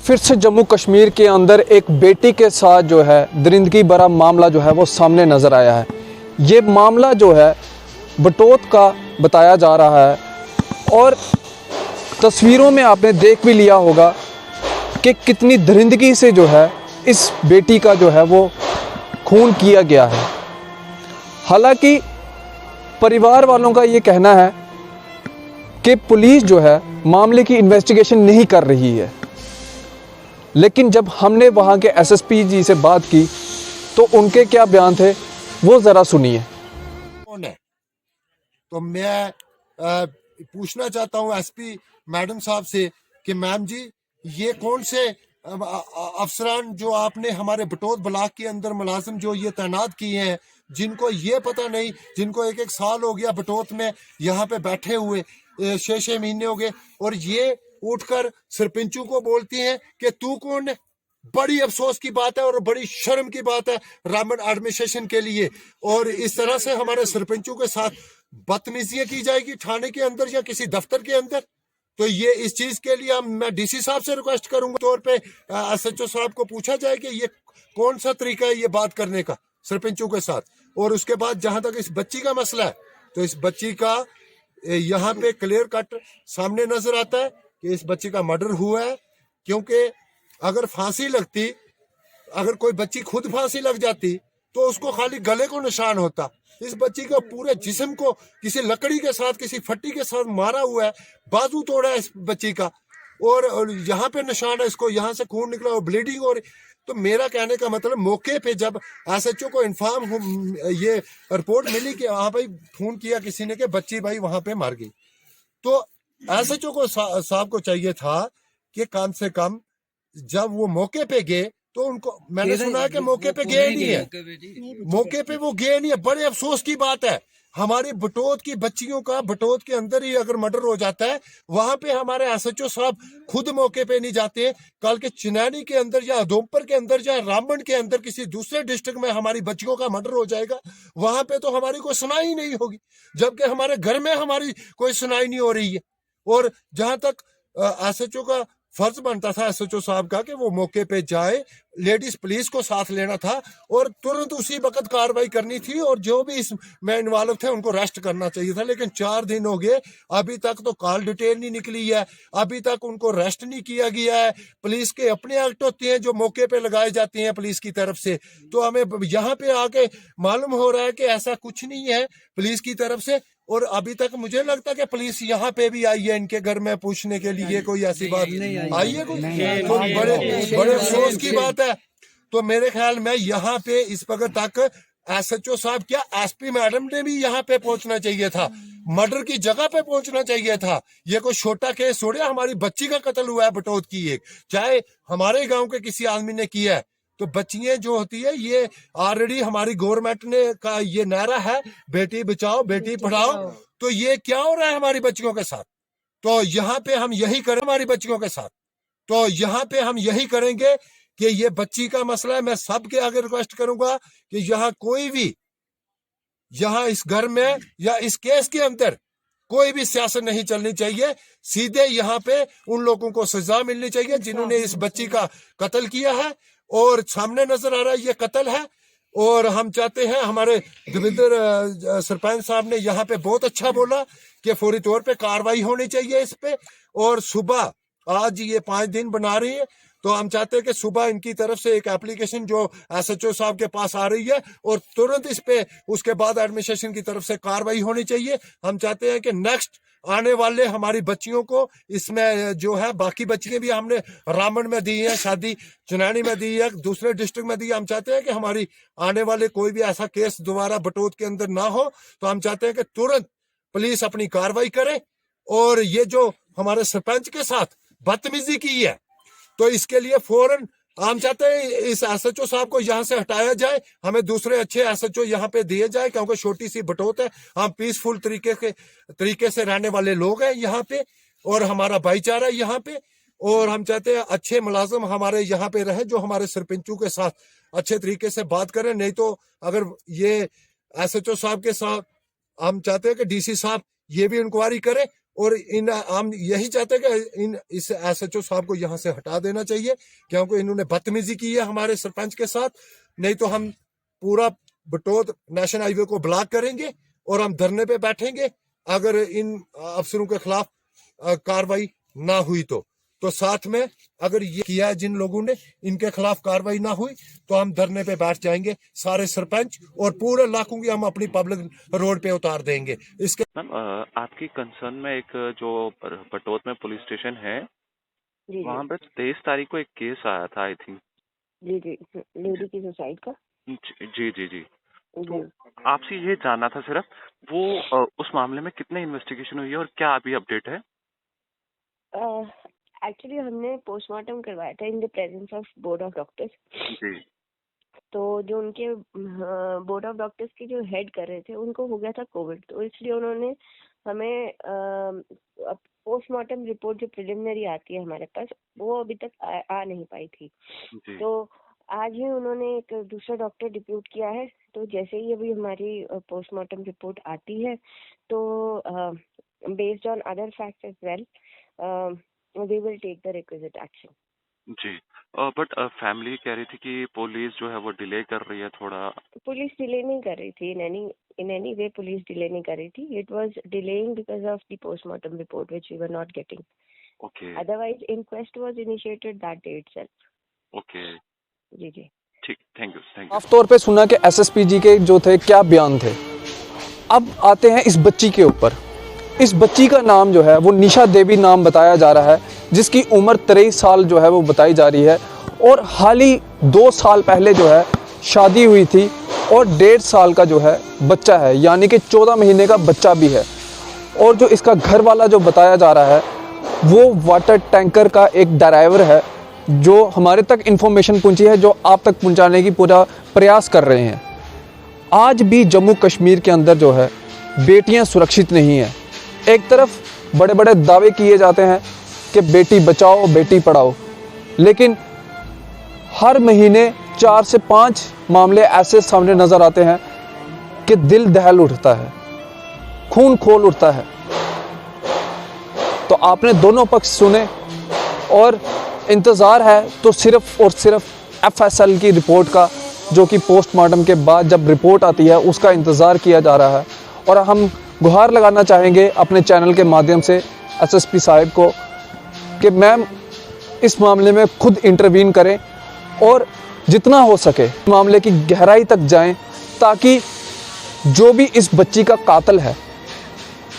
फिर से जम्मू कश्मीर के अंदर एक बेटी के साथ जो है दरिंदगी भरा मामला जो है वो सामने नज़र आया है। ये मामला जो है बटोत का बताया जा रहा है और तस्वीरों में आपने देख भी लिया होगा कि कितनी दरिंदगी से जो है इस बेटी का जो है वो खून किया गया है। हालांकि परिवार वालों का ये कहना है कि पुलिस जो है मामले की इन्वेस्टिगेशन नहीं कर रही है, लेकिन जब हमने वहाँ के एसएसपी जी से बात की तो उनके क्या बयान थे वो ज़रा सुनिए। कौन है? तो मैं पूछना चाहता हूँ एसपी मैडम साहब से कि मैम जी ये कौन से अफसरान जो आपने हमारे बटोत ब्लॉक के अंदर मुलाजिम जो ये तैनात किए हैं, जिनको ये पता नहीं, जिनको एक एक साल हो गया बटोत में यहाँ पे बैठे हुए, 6-6 महीने हो गए, और ये उठकर सरपंचों को बोलती हैं कि तू कौन है। बड़ी अफसोस की बात है और बड़ी शर्म की बात है रामन एडमिनिस्ट्रेशन के लिए। और इस तरह से हमारे सरपंचों के साथ बदतमीजियां की जाएगी थाने के अंदर या किसी दफ्तर के अंदर। तो ये इस चीज के लिए मैं डीसी साहब से रिक्वेस्ट करूंगा तौर पे एसएचओ साहब को पूछा जाए कि ये कौन सा तरीका है ये बात करने का सरपंचों के साथ। और उसके बाद जहां तक इस बच्ची का मसला है, तो इस बच्ची का यहाँ पे क्लियर कट सामने नजर आता है कि इस बच्ची का मर्डर हुआ है। क्योंकि अगर फांसी लगती, अगर कोई बच्ची खुद फांसी लग जाती तो उसको खाली गले को निशान होता। इस बच्ची को पूरे जिस्म को किसी लकड़ी के साथ, किसी फट्टी के साथ मारा हुआ है, बाजू तोड़ा है इस बच्ची का, और यहाँ पे निशान है, इसको यहाँ से खून निकला और ब्लीडिंग हो रही। तो मेरा कहने का मतलब मौके पे जब एसएचओ को इन्फॉर्म ये रिपोर्ट मिली कि हाँ भाई फोन किया किसी ने कि बच्ची भाई वहां पे मर गई, तो एसएचओ को साहब को चाहिए था कि कम से कम जब वो मौके पे गए तो उनको, मैंने सुना है कि मौके पे गए नहीं है, मौके पे वो गए नहीं है। बड़े अफसोस की बात है, हमारी बटोत की बच्चियों का बटोत के अंदर ही अगर मर्डर हो जाता है, वहां पे हमारे एसएचओ साहब खुद मौके पे नहीं जाते। कल के चिनैनी के अंदर या उधमपुर के अंदर या रामबन के अंदर किसी दूसरे डिस्ट्रिक्ट में हमारी बच्चियों का मर्डर हो जाएगा, वहां पे तो हमारी कोई सुनाई नहीं होगी, जबकि हमारे घर में हमारी कोई सुनाई नहीं हो रही है। और जहां तक एसएचओ का फर्ज बनता था एसएचओ साहब का कि वो मौके पे जाए, लेडीज पुलिस को साथ लेना था और तुरंत उसी वक्त कार्रवाई करनी थी, और जो भी इसमें इन्वॉल्व थे उनको अरेस्ट करना चाहिए था। लेकिन 4 दिन हो गए, अभी तक तो कॉल डिटेल नहीं निकली है, अभी तक उनको अरेस्ट नहीं किया गया है। पुलिस के अपने एक्ट होते हैं जो मौके पे लगाए जाते हैं पुलिस की तरफ से, तो हमें यहाँ पे आके मालूम हो रहा है कि ऐसा कुछ नहीं है पुलिस की तरफ से। और अभी तक मुझे लगता है कि पुलिस यहाँ पे भी आई है इनके घर में पूछने के लिए, कोई ऐसी बात आई है कुछ? तो बड़े अफसोस की बात है। तो मेरे ख्याल में यहाँ पे इस वक्त तक एसएचओ साहब क्या एसपी मैडम ने भी यहाँ पे पहुंचना चाहिए था, मर्डर की जगह पे पहुंचना चाहिए था। ये कोई छोटा केस थोड़े, हमारी बच्ची का कत्ल हुआ है बटोत की एक, चाहे हमारे गांव के किसी आदमी ने किया है। तो बच्चियां जो होती है ये ऑलरेडी हमारी गवर्नमेंट ने का ये नारा है बेटी बचाओ बेटी पढ़ाओ, तो ये क्या हो रहा है हमारी बच्चियों के साथ? तो यहाँ पे हम यही करें हमारी बच्चियों के साथ, तो यहाँ पे हम यही करेंगे कि ये बच्ची का मसला है। मैं सबके आगे रिक्वेस्ट करूंगा कि यहाँ कोई भी, यहाँ इस घर में या इस केस के अंदर कोई भी सियासत नहीं चलनी चाहिए। सीधे यहाँ पे उन लोगों को सजा मिलनी चाहिए जिन्होंने इस बच्ची का कत्ल किया है, और सामने नजर आ रहा है ये कत्ल है। और हम चाहते हैं, हमारे देवेंद्र सरपंच साहब ने यहाँ पे बहुत अच्छा बोला कि फौरी तौर पे कार्रवाई होनी चाहिए इस पे। और सुबह, आज ये 5 दिन बना रही है, तो हम चाहते हैं कि सुबह इनकी तरफ से एक एप्लीकेशन जो एसएचओ साहब के पास आ रही है, और तुरंत इस पे उसके बाद एडमिनिस्ट्रेशन की तरफ से कार्रवाई होनी चाहिए। हम चाहते हैं कि नेक्स्ट आने वाले हमारी बच्चियों को इसमें जो है, बाकी बच्चियां भी हमने रामन में दी है, शादी चुनानी में दी है, दूसरे डिस्ट्रिक्ट में दी है। हम चाहते हैं कि हमारी आने वाले कोई भी ऐसा केस दोबारा बटोत के अंदर ना हो, तो हम चाहते हैं कि तुरंत पुलिस अपनी कार्रवाई करे। और ये जो हमारे सरपंच के साथ बदतमीजी की है, तो इसके लिए फौरन हम चाहते हैं इस एसएचओ साहब को यहाँ से हटाया जाए, हमें दूसरे अच्छे एसएचओ यहाँ पे दिए जाए, क्योंकि छोटी सी बटोत है, हम पीसफुल तरीके से रहने वाले लोग हैं यहाँ पे, और हमारा भाईचारा है यहाँ पे। और हम चाहते हैं अच्छे मुलाजिम हमारे यहाँ पे रहे जो हमारे सरपंचों के साथ अच्छे तरीके से बात करें। नहीं तो अगर ये एसएचओ साहब के साथ, हम चाहते हैं कि डीसी साहब ये भी इंक्वायरी करे और हम यही चाहते हैं कि इस SHO साहब को यहाँ से हटा देना चाहिए, क्योंकि इन्होंने बदतमीजी की है हमारे सरपंच के साथ। नहीं तो हम पूरा बटोत नेशनल हाईवे को ब्लॉक करेंगे और हम धरने पे बैठेंगे अगर इन अफसरों के खिलाफ कार्रवाई ना हुई तो साथ में अगर ये किया जिन लोगों ने इनके खिलाफ कार्रवाई ना हुई तो हम धरने पे बैठ जाएंगे, सारे सरपंच और पूरे लाखों की हम अपनी पब्लिक रोड पे उतार देंगे। इसके मैम आपकी कंसर्न में एक जो बटोत में पुलिस स्टेशन है जी वहाँ पे 23 तारीख को एक केस आया था आई थिंक। जी जी लेडी की सुसाइड का। जी जी जी तो जी आपसे ये जानना था सिर्फ वो उस मामले में कितने इन्वेस्टिगेशन हुई है और क्या अभी अपडेट है? एक्चुअली हमने पोस्टमार्टम करवाया था in the presence of board of doctors. जी तो जो उनके बोर्ड ऑफ डॉक्टर्स के जो हेड कर रहे थे उनको हो गया था कोविड, तो इसलिए उन्होंने हमें पोस्टमार्टम रिपोर्ट जो प्रिलिमिनरी आती है हमारे पास वो अभी तक आ नहीं पाई थी। जी तो आज ही उन्होंने एक दूसरा डॉक्टर डिप्यूट किया है, तो जैसे ही अभी हमारी पोस्टमार्टम रिपोर्ट आती है तो based on other facts as well we will take the requisite action. जी बट फैमिली कह रही थी कि पुलिस जो है वो डिले कर रही है थोड़ा। पुलिस डिले नहीं कर रही थी, in any way police delay नहीं कर रही थी। It was delaying because of the postmortem report which we were not getting. Okay Otherwise inquest was initiated that day itself. Okay जी जी ठीक, थैंक यू साफ तौर पे सुना कि SSP जी के जो थे क्या बयान थे। अब आते हैं इस बच्ची के ऊपर। इस बच्ची का नाम जो है वो निशा देवी नाम बताया जा रहा है, जिसकी उम्र 23 साल जो है वो बताई जा रही है और हाल ही 2 साल पहले जो है शादी हुई थी और 1.5 साल का जो है बच्चा है, यानी कि 14 महीने का बच्चा भी है। और जो इसका घर वाला जो बताया जा रहा है वो वाटर टैंकर का एक ड्राइवर है, जो हमारे तक इन्फॉर्मेशन पहुंची है, जो आप तक पहुंचाने की पूरा प्रयास कर रहे हैं। आज भी जम्मू कश्मीर के अंदर जो है बेटियां सुरक्षित नहीं हैं। एक तरफ बड़े बड़े दावे किए जाते हैं कि बेटी बचाओ बेटी पढ़ाओ, लेकिन हर महीने 4 से 5 मामले ऐसे सामने नज़र आते हैं कि दिल दहल उठता है, खून खोल उठता है। तो आपने दोनों पक्ष सुने और इंतज़ार है तो सिर्फ़ और सिर्फ FSL की रिपोर्ट का, जो कि पोस्टमार्टम के बाद जब रिपोर्ट आती है उसका इंतज़ार किया जा रहा है। और हम गुहार लगाना चाहेंगे अपने चैनल के माध्यम से SSP साहिब को कि मैम इस मामले में खुद इंटरवीन करें और जितना हो सके मामले की गहराई तक जाएं, ताकि जो भी इस बच्ची का कातिल है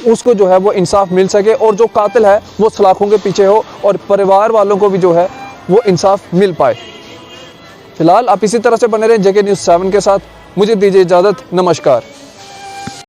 उसको जो है वो इंसाफ मिल सके और जो कातिल है वो सलाखों के पीछे हो और परिवार वालों को भी जो है वो इंसाफ मिल पाए। फिलहाल आप इसी तरह से बने रहें JK News 7 के साथ। मुझे दीजिए इजाज़त, नमस्कार।